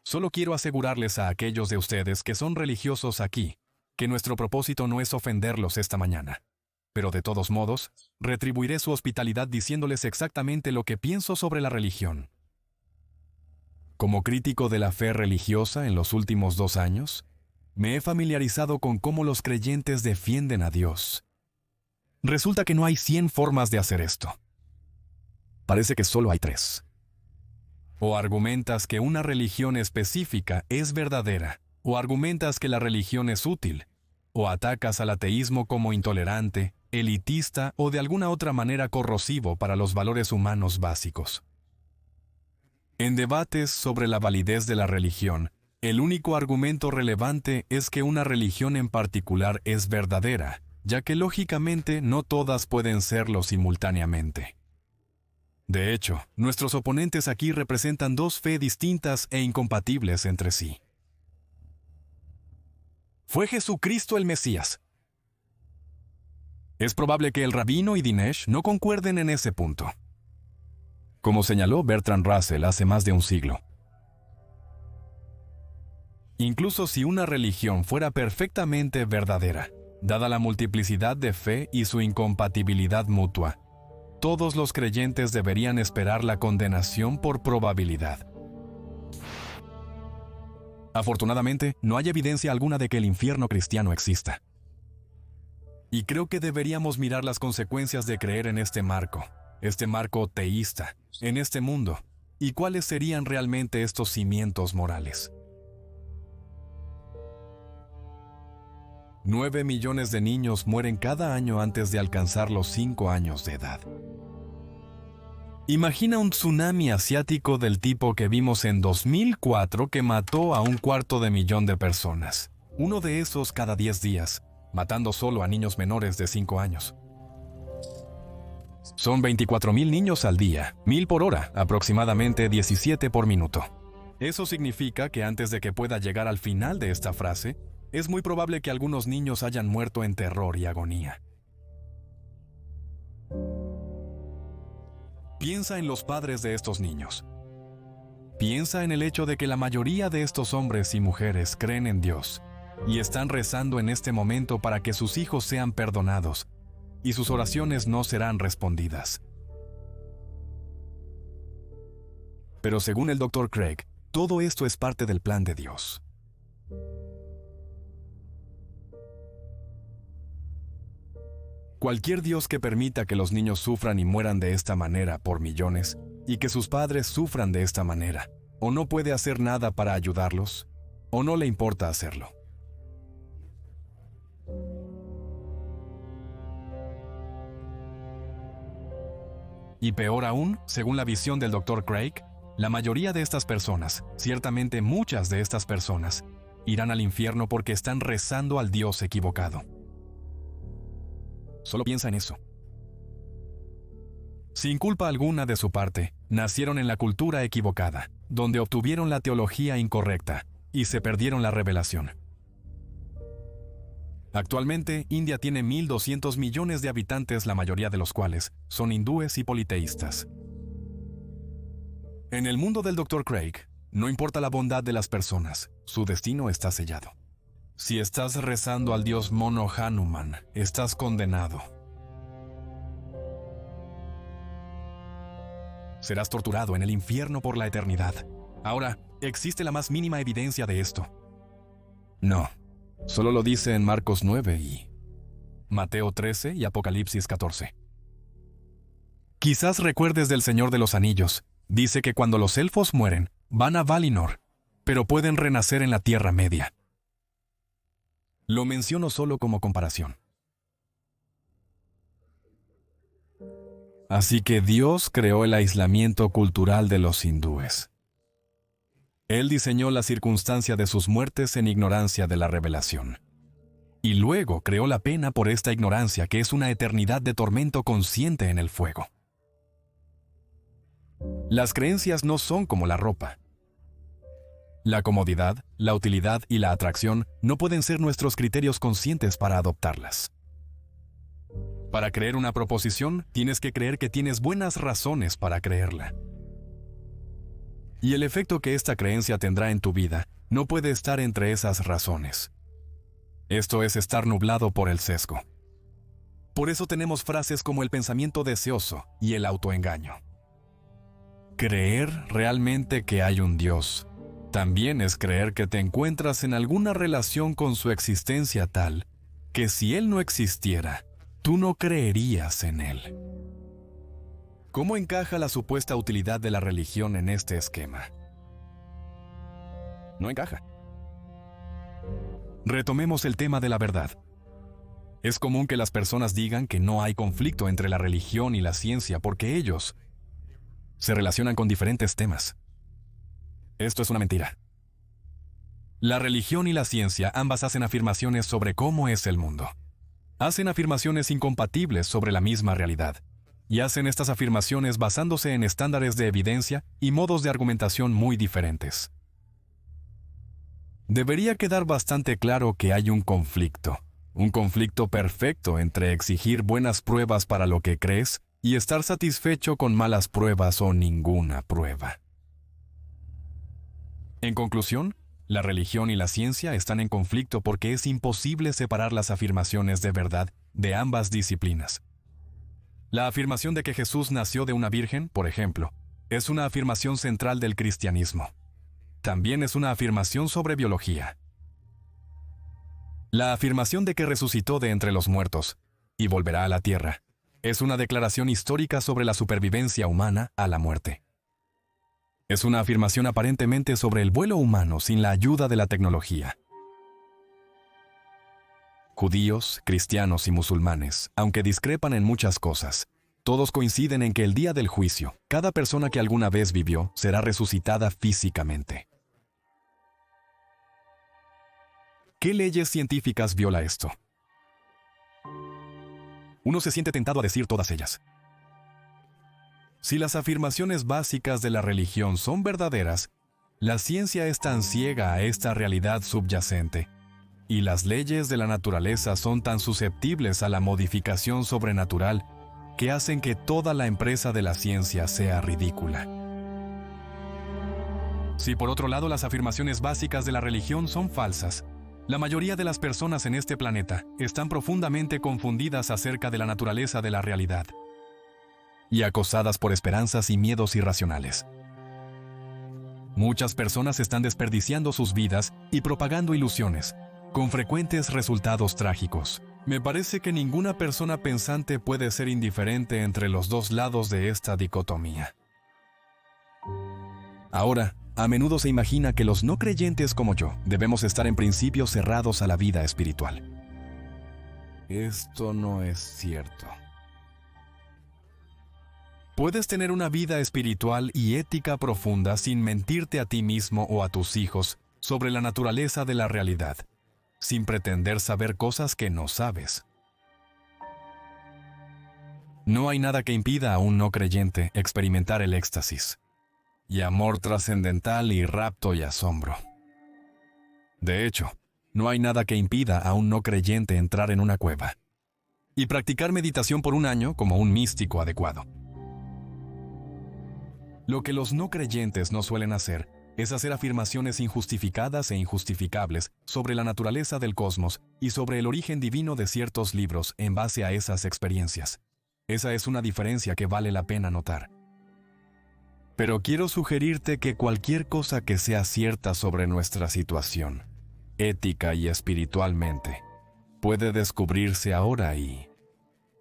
Solo quiero asegurarles a aquellos de ustedes que son religiosos aquí, que nuestro propósito no es ofenderlos esta mañana. Pero de todos modos, retribuiré su hospitalidad diciéndoles exactamente lo que pienso sobre la religión. Como crítico de la fe religiosa en los últimos 2 años, me he familiarizado con cómo los creyentes defienden a Dios. Resulta que no hay 100 formas de hacer esto. Parece que solo hay 3. O argumentas que una religión específica es verdadera, o argumentas que la religión es útil, o atacas al ateísmo como intolerante, elitista o de alguna otra manera corrosivo para los valores humanos básicos. En debates sobre la validez de la religión, el único argumento relevante es que una religión en particular es verdadera, ya que lógicamente no todas pueden serlo simultáneamente. De hecho, nuestros oponentes aquí representan 2 fe distintas e incompatibles entre sí. ¿Fue Jesucristo el Mesías? Es probable que el rabino y Dinesh no concuerden en ese punto. Como señaló Bertrand Russell hace más de un siglo. Incluso si una religión fuera perfectamente verdadera, dada la multiplicidad de fe y su incompatibilidad mutua, todos los creyentes deberían esperar la condenación por probabilidad. Afortunadamente, no hay evidencia alguna de que el infierno cristiano exista. Y creo que deberíamos mirar las consecuencias de creer en este marco teísta, en este mundo, y cuáles serían realmente estos cimientos morales. 9 millones de niños mueren cada año antes de alcanzar los 5 años de edad. Imagina un tsunami asiático del tipo que vimos en 2004 que mató a 250.000 de personas. Uno de esos cada 10 días, matando solo a niños menores de 5 años. Son 24.000 niños al día, 1.000 por hora, aproximadamente 17 por minuto. Eso significa que antes de que pueda llegar al final de esta frase, es muy probable que algunos niños hayan muerto en terror y agonía. Piensa en los padres de estos niños. Piensa en el hecho de que la mayoría de estos hombres y mujeres creen en Dios y están rezando en este momento para que sus hijos sean perdonados y sus oraciones no serán respondidas. Pero según el Dr. Craig, todo esto es parte del plan de Dios. Cualquier Dios que permita que los niños sufran y mueran de esta manera por millones, y que sus padres sufran de esta manera, o no puede hacer nada para ayudarlos, o no le importa hacerlo. Y peor aún, según la visión del Dr. Craig, la mayoría de estas personas, ciertamente muchas de estas personas, irán al infierno porque están rezando al Dios equivocado. Solo piensa en eso. Sin culpa alguna de su parte, nacieron en la cultura equivocada, donde obtuvieron la teología incorrecta y se perdieron la revelación. Actualmente, India tiene 1.200 millones de habitantes, la mayoría de los cuales son hindúes y politeístas. En el mundo del Dr. Craig, no importa la bondad de las personas, su destino está sellado. Si estás rezando al dios mono Hanuman, estás condenado. Serás torturado en el infierno por la eternidad. Ahora, ¿existe la más mínima evidencia de esto? No. Solo lo dice en Marcos 9 y Mateo 13 y Apocalipsis 14. Quizás recuerdes del Señor de los Anillos. Dice que cuando los elfos mueren, van a Valinor, pero pueden renacer en la Tierra Media. Lo menciono solo como comparación. Así que Dios creó el aislamiento cultural de los hindúes. Él diseñó la circunstancia de sus muertes en ignorancia de la revelación. Y luego creó la pena por esta ignorancia, que es una eternidad de tormento consciente en el fuego. Las creencias no son como la ropa. La comodidad, la utilidad y la atracción no pueden ser nuestros criterios conscientes para adoptarlas. Para creer una proposición, tienes que creer que tienes buenas razones para creerla. Y el efecto que esta creencia tendrá en tu vida no puede estar entre esas razones. Esto es estar nublado por el sesgo. Por eso tenemos frases como el pensamiento deseoso y el autoengaño. Creer realmente que hay un Dios también es creer que te encuentras en alguna relación con su existencia tal que si Él no existiera, tú no creerías en Él. ¿Cómo encaja la supuesta utilidad de la religión en este esquema? No encaja. Retomemos el tema de la verdad. Es común que las personas digan que no hay conflicto entre la religión y la ciencia porque ellos se relacionan con diferentes temas. Esto es una mentira. La religión y la ciencia ambas hacen afirmaciones sobre cómo es el mundo. Hacen afirmaciones incompatibles sobre la misma realidad. Y hacen estas afirmaciones basándose en estándares de evidencia y modos de argumentación muy diferentes. Debería quedar bastante claro que hay un conflicto perfecto entre exigir buenas pruebas para lo que crees y estar satisfecho con malas pruebas o ninguna prueba. En conclusión, la religión y la ciencia están en conflicto porque es imposible separar las afirmaciones de verdad de ambas disciplinas. La afirmación de que Jesús nació de una virgen, por ejemplo, es una afirmación central del cristianismo. También es una afirmación sobre biología. La afirmación de que resucitó de entre los muertos y volverá a la tierra es una declaración histórica sobre la supervivencia humana a la muerte. Es una afirmación aparentemente sobre el vuelo humano sin la ayuda de la tecnología. Judíos, cristianos y musulmanes, aunque discrepan en muchas cosas, todos coinciden en que el día del juicio, cada persona que alguna vez vivió será resucitada físicamente. ¿Qué leyes científicas viola esto? Uno se siente tentado a decir todas ellas. Si las afirmaciones básicas de la religión son verdaderas, la ciencia es tan ciega a esta realidad subyacente, y las leyes de la naturaleza son tan susceptibles a la modificación sobrenatural que hacen que toda la empresa de la ciencia sea ridícula. Si por otro lado las afirmaciones básicas de la religión son falsas, la mayoría de las personas en este planeta están profundamente confundidas acerca de la naturaleza de la realidad y acosadas por esperanzas y miedos irracionales. Muchas personas están desperdiciando sus vidas y propagando ilusiones, con frecuentes resultados trágicos. Me parece que ninguna persona pensante puede ser indiferente entre los dos lados de esta dicotomía. Ahora, a menudo se imagina que los no creyentes como yo debemos estar en principio cerrados a la vida espiritual. Esto no es cierto. Puedes tener una vida espiritual y ética profunda sin mentirte a ti mismo o a tus hijos sobre la naturaleza de la realidad, sin pretender saber cosas que no sabes. No hay nada que impida a un no creyente experimentar el éxtasis, y amor trascendental y rapto y asombro. De hecho, no hay nada que impida a un no creyente entrar en una cueva y practicar meditación por un año como un místico adecuado. Lo que los no creyentes no suelen hacer es hacer afirmaciones injustificadas e injustificables sobre la naturaleza del cosmos y sobre el origen divino de ciertos libros en base a esas experiencias. Esa es una diferencia que vale la pena notar. Pero quiero sugerirte que cualquier cosa que sea cierta sobre nuestra situación, ética y espiritualmente, puede descubrirse ahora y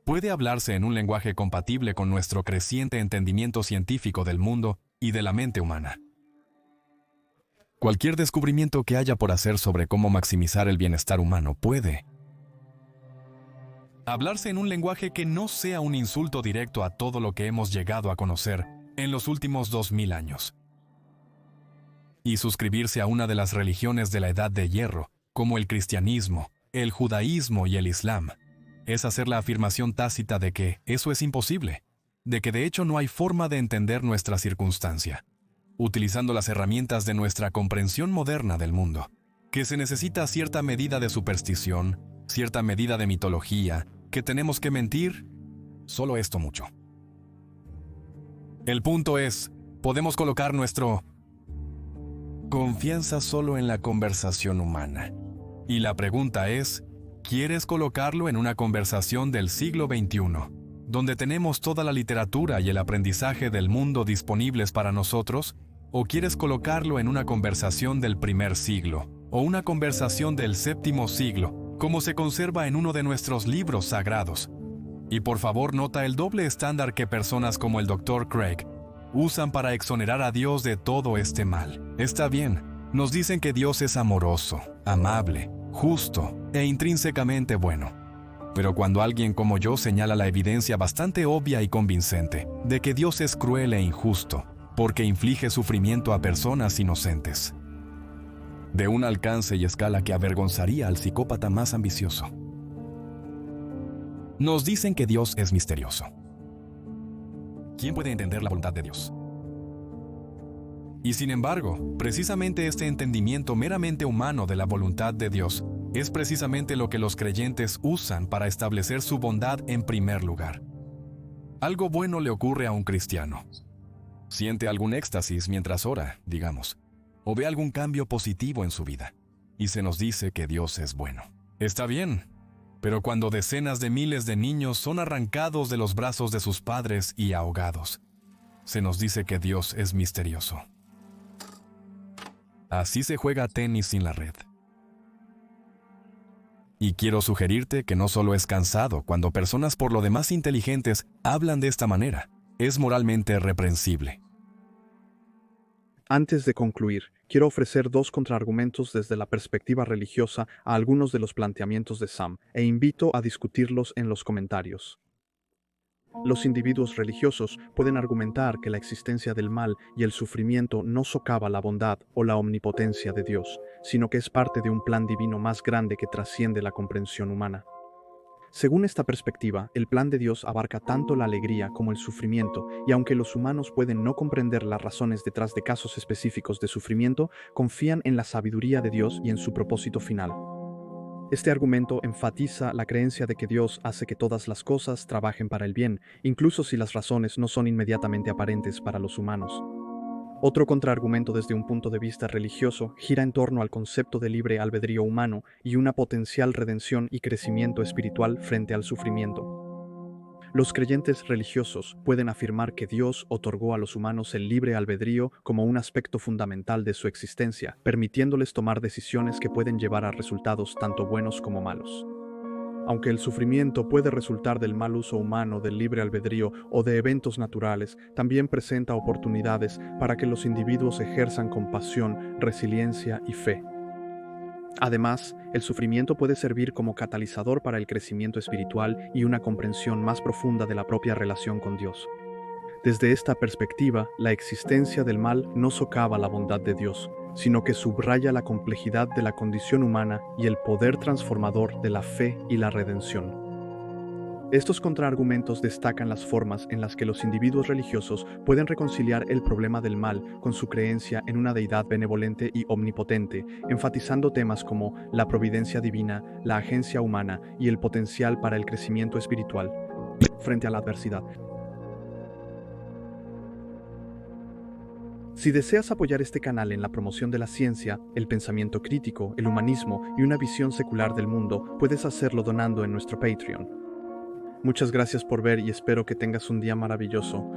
puede hablarse en un lenguaje compatible con nuestro creciente entendimiento científico del mundo y de la mente humana. Cualquier descubrimiento que haya por hacer sobre cómo maximizar el bienestar humano puede hablarse en un lenguaje que no sea un insulto directo a todo lo que hemos llegado a conocer en los últimos 2000 años. Y suscribirse a una de las religiones de la Edad de Hierro, como el cristianismo, el judaísmo y el islam, es hacer la afirmación tácita de que eso es imposible, de que de hecho no hay forma de entender nuestra circunstancia, utilizando las herramientas de nuestra comprensión moderna del mundo, que se necesita cierta medida de superstición, cierta medida de mitología, que tenemos que mentir, solo esto mucho. El punto es, podemos colocar nuestro confianza solo en la conversación humana. Y la pregunta es, ¿quieres colocarlo en una conversación del siglo XXI, donde tenemos toda la literatura y el aprendizaje del mundo disponibles para nosotros? ¿O quieres colocarlo en una conversación del primer siglo, o una conversación del séptimo siglo, como se conserva en uno de nuestros libros sagrados? Y por favor nota el doble estándar que personas como el Dr. Craig usan para exonerar a Dios de todo este mal. Está bien, nos dicen que Dios es amoroso, amable, justo e intrínsecamente bueno. Pero cuando alguien como yo señala la evidencia bastante obvia y convincente de que Dios es cruel e injusto, porque inflige sufrimiento a personas inocentes, de un alcance y escala que avergonzaría al psicópata más ambicioso. Nos dicen que Dios es misterioso. ¿Quién puede entender la voluntad de Dios? Y sin embargo, precisamente este entendimiento meramente humano de la voluntad de Dios es precisamente lo que los creyentes usan para establecer su bondad en primer lugar. Algo bueno le ocurre a un cristiano. Siente algún éxtasis mientras ora, digamos, o ve algún cambio positivo en su vida, y se nos dice que Dios es bueno. Está bien, pero cuando decenas de miles de niños son arrancados de los brazos de sus padres y ahogados, se nos dice que Dios es misterioso. Así se juega tenis sin la red. Y quiero sugerirte que no solo es cansado cuando personas por lo demás inteligentes hablan de esta manera, es moralmente reprensible. Antes de concluir, quiero ofrecer dos contraargumentos desde la perspectiva religiosa a algunos de los planteamientos de Sam, e invito a discutirlos en los comentarios. Los individuos religiosos pueden argumentar que la existencia del mal y el sufrimiento no socava la bondad o la omnipotencia de Dios, sino que es parte de un plan divino más grande que trasciende la comprensión humana. Según esta perspectiva, el plan de Dios abarca tanto la alegría como el sufrimiento, y aunque los humanos pueden no comprender las razones detrás de casos específicos de sufrimiento, confían en la sabiduría de Dios y en su propósito final. Este argumento enfatiza la creencia de que Dios hace que todas las cosas trabajen para el bien, incluso si las razones no son inmediatamente aparentes para los humanos. Otro contraargumento desde un punto de vista religioso gira en torno al concepto de libre albedrío humano y una potencial redención y crecimiento espiritual frente al sufrimiento. Los creyentes religiosos pueden afirmar que Dios otorgó a los humanos el libre albedrío como un aspecto fundamental de su existencia, permitiéndoles tomar decisiones que pueden llevar a resultados tanto buenos como malos. Aunque el sufrimiento puede resultar del mal uso humano del libre albedrío o de eventos naturales, también presenta oportunidades para que los individuos ejerzan compasión, resiliencia y fe. Además, el sufrimiento puede servir como catalizador para el crecimiento espiritual y una comprensión más profunda de la propia relación con Dios. Desde esta perspectiva, la existencia del mal no socava la bondad de Dios, sino que subraya la complejidad de la condición humana y el poder transformador de la fe y la redención. Estos contraargumentos destacan las formas en las que los individuos religiosos pueden reconciliar el problema del mal con su creencia en una deidad benevolente y omnipotente, enfatizando temas como la providencia divina, la agencia humana y el potencial para el crecimiento espiritual frente a la adversidad. Si deseas apoyar este canal en la promoción de la ciencia, el pensamiento crítico, el humanismo y una visión secular del mundo, puedes hacerlo donando en nuestro Patreon. Muchas gracias por ver y espero que tengas un día maravilloso.